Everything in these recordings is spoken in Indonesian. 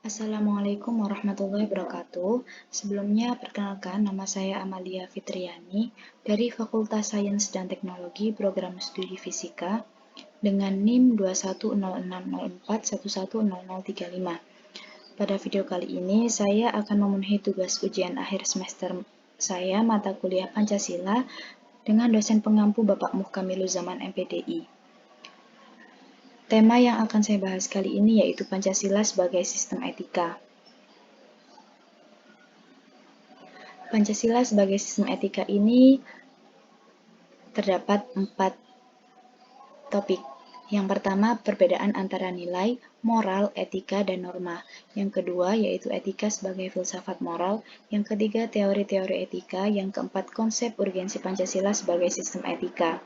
Assalamualaikum warahmatullahi wabarakatuh. Sebelumnya, perkenalkan nama saya Amalia Fitriani dari Fakultas Sains dan Teknologi Program Studi Fisika dengan NIM 2106041100035. Pada video kali ini, saya akan memenuhi tugas ujian akhir semester saya mata kuliah Pancasila dengan dosen pengampu Bapak Muhkamiluzaman MPDI. Tema yang akan saya bahas kali ini yaitu Pancasila sebagai sistem etika. Pancasila sebagai sistem etika ini terdapat 4 topik. Yang pertama, perbedaan antara nilai, moral, etika, dan norma. Yang kedua, yaitu etika sebagai filsafat moral. Yang ketiga, teori-teori etika. Yang keempat, konsep urgensi Pancasila sebagai sistem etika.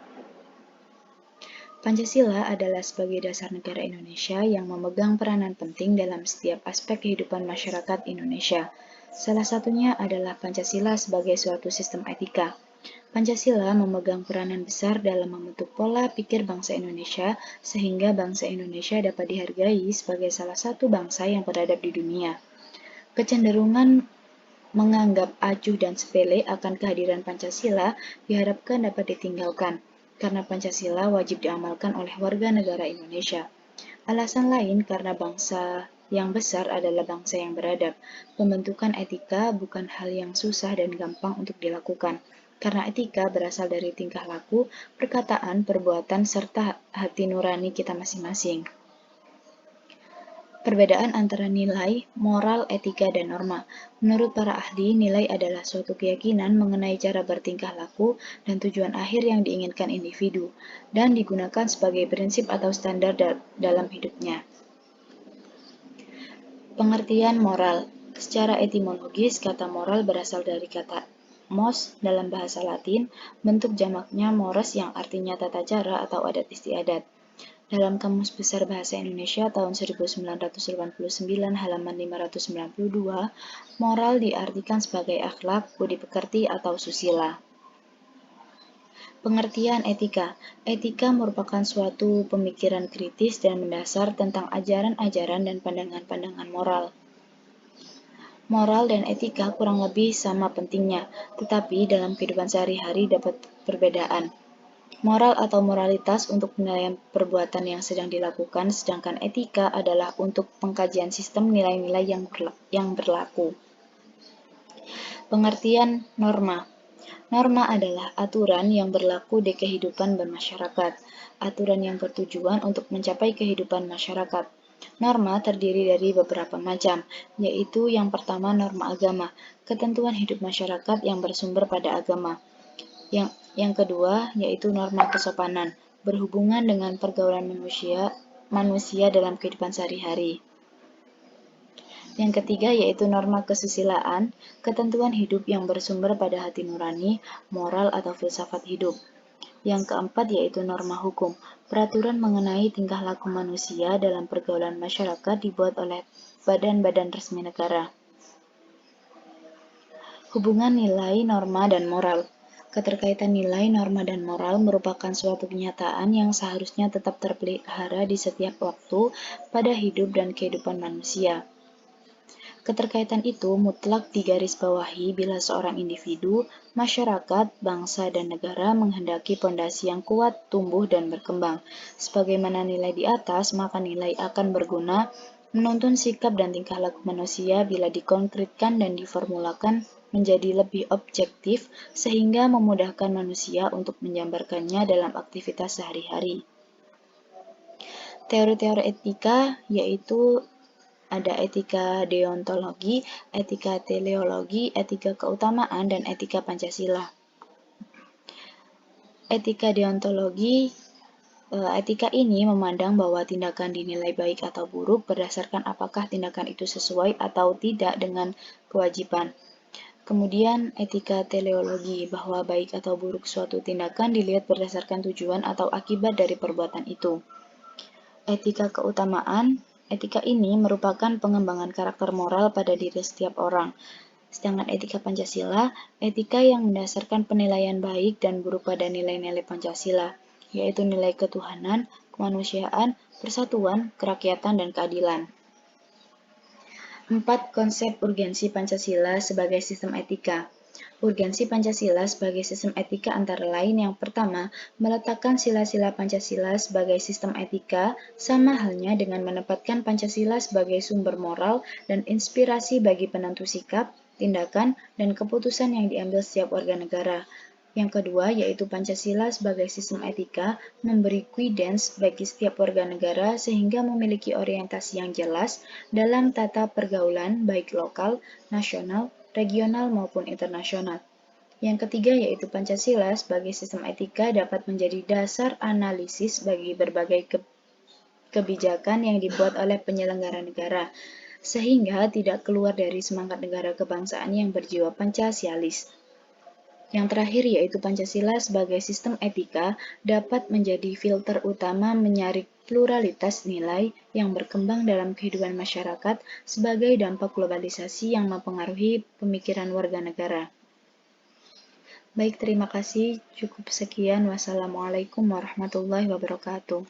Pancasila adalah sebagai dasar negara Indonesia yang memegang peranan penting dalam setiap aspek kehidupan masyarakat Indonesia. Salah satunya adalah Pancasila sebagai suatu sistem etika. Pancasila memegang peranan besar dalam membentuk pola pikir bangsa Indonesia sehingga bangsa Indonesia dapat dihargai sebagai salah satu bangsa yang beradab di dunia. Kecenderungan menganggap acuh dan sepele akan kehadiran Pancasila diharapkan dapat ditinggalkan, karena Pancasila wajib diamalkan oleh warga negara Indonesia. Alasan lain karena bangsa yang besar adalah bangsa yang beradab. Pembentukan etika bukan hal yang susah dan gampang untuk dilakukan, karena etika berasal dari tingkah laku, perkataan, perbuatan, serta hati nurani kita masing-masing. Perbedaan antara nilai, moral, etika, dan norma. Menurut para ahli, nilai adalah suatu keyakinan mengenai cara bertingkah laku dan tujuan akhir yang diinginkan individu, dan digunakan sebagai prinsip atau standar dalam hidupnya. Pengertian moral. Secara etimologis, kata moral berasal dari kata mos dalam bahasa Latin, bentuk jamaknya mores yang artinya tata cara atau adat istiadat. Dalam Kamus Besar Bahasa Indonesia tahun 1989 halaman 592, moral diartikan sebagai akhlak, budi pekerti atau susila. Pengertian etika. Etika merupakan suatu pemikiran kritis dan mendasar tentang ajaran-ajaran dan pandangan-pandangan moral. Moral dan etika kurang lebih sama pentingnya, tetapi dalam kehidupan sehari-hari dapat perbedaan. Moral atau moralitas untuk penilaian perbuatan yang sedang dilakukan, sedangkan etika adalah untuk pengkajian sistem nilai-nilai yang berlaku. Pengertian norma. Norma adalah aturan yang berlaku di kehidupan bermasyarakat, aturan yang bertujuan untuk mencapai kehidupan masyarakat. Norma terdiri dari beberapa macam, yaitu yang pertama norma agama, ketentuan hidup masyarakat yang bersumber pada agama. Yang kedua, yaitu norma kesopanan, berhubungan dengan pergaulan manusia dalam kehidupan sehari-hari. Yang ketiga, yaitu norma kesusilaan, ketentuan hidup yang bersumber pada hati nurani, moral atau filsafat hidup. Yang keempat, yaitu norma hukum, peraturan mengenai tingkah laku manusia dalam pergaulan masyarakat dibuat oleh badan-badan resmi negara. Hubungan nilai, norma, dan moral. Keterkaitan nilai, norma, dan moral merupakan suatu kenyataan yang seharusnya tetap terpelihara di setiap waktu pada hidup dan kehidupan manusia. Keterkaitan itu mutlak digarisbawahi bila seorang individu, masyarakat, bangsa, dan negara menghendaki pondasi yang kuat, tumbuh, dan berkembang. Sebagaimana nilai di atas, maka nilai akan berguna menuntun sikap dan tingkah laku manusia bila dikonkretkan dan diformulakan menjadi lebih objektif sehingga memudahkan manusia untuk menjabarkannya dalam aktivitas sehari-hari. Teori-teori etika yaitu ada etika deontologi, etika teleologi, etika keutamaan, dan etika Pancasila. Etika deontologi, etika ini memandang bahwa tindakan dinilai baik atau buruk berdasarkan apakah tindakan itu sesuai atau tidak dengan kewajiban. Kemudian etika teleologi, bahwa baik atau buruk suatu tindakan dilihat berdasarkan tujuan atau akibat dari perbuatan itu. Etika keutamaan, etika ini merupakan pengembangan karakter moral pada diri setiap orang. Sedangkan etika Pancasila, etika yang mendasarkan penilaian baik dan buruk pada nilai-nilai Pancasila, yaitu nilai ketuhanan, kemanusiaan, persatuan, kerakyatan, dan keadilan. 4. Konsep urgensi Pancasila sebagai sistem etika. Urgensi Pancasila sebagai sistem etika antara lain yang pertama, meletakkan sila-sila Pancasila sebagai sistem etika, sama halnya dengan menempatkan Pancasila sebagai sumber moral dan inspirasi bagi penentu sikap, tindakan, dan keputusan yang diambil setiap warga negara. Yang kedua, yaitu Pancasila sebagai sistem etika, memberi kuidens bagi setiap warga negara sehingga memiliki orientasi yang jelas dalam tata pergaulan baik lokal, nasional, regional maupun internasional. Yang ketiga yaitu Pancasila sebagai sistem etika dapat menjadi dasar analisis bagi berbagai kebijakan yang dibuat oleh penyelenggara negara, sehingga tidak keluar dari semangat negara kebangsaan yang berjiwa Pancasialis. Yang terakhir yaitu Pancasila sebagai sistem etika dapat menjadi filter utama menyaring pluralitas nilai yang berkembang dalam kehidupan masyarakat sebagai dampak globalisasi yang mempengaruhi pemikiran warga negara. Baik, terima kasih. Cukup sekian. Wassalamualaikum warahmatullahi wabarakatuh.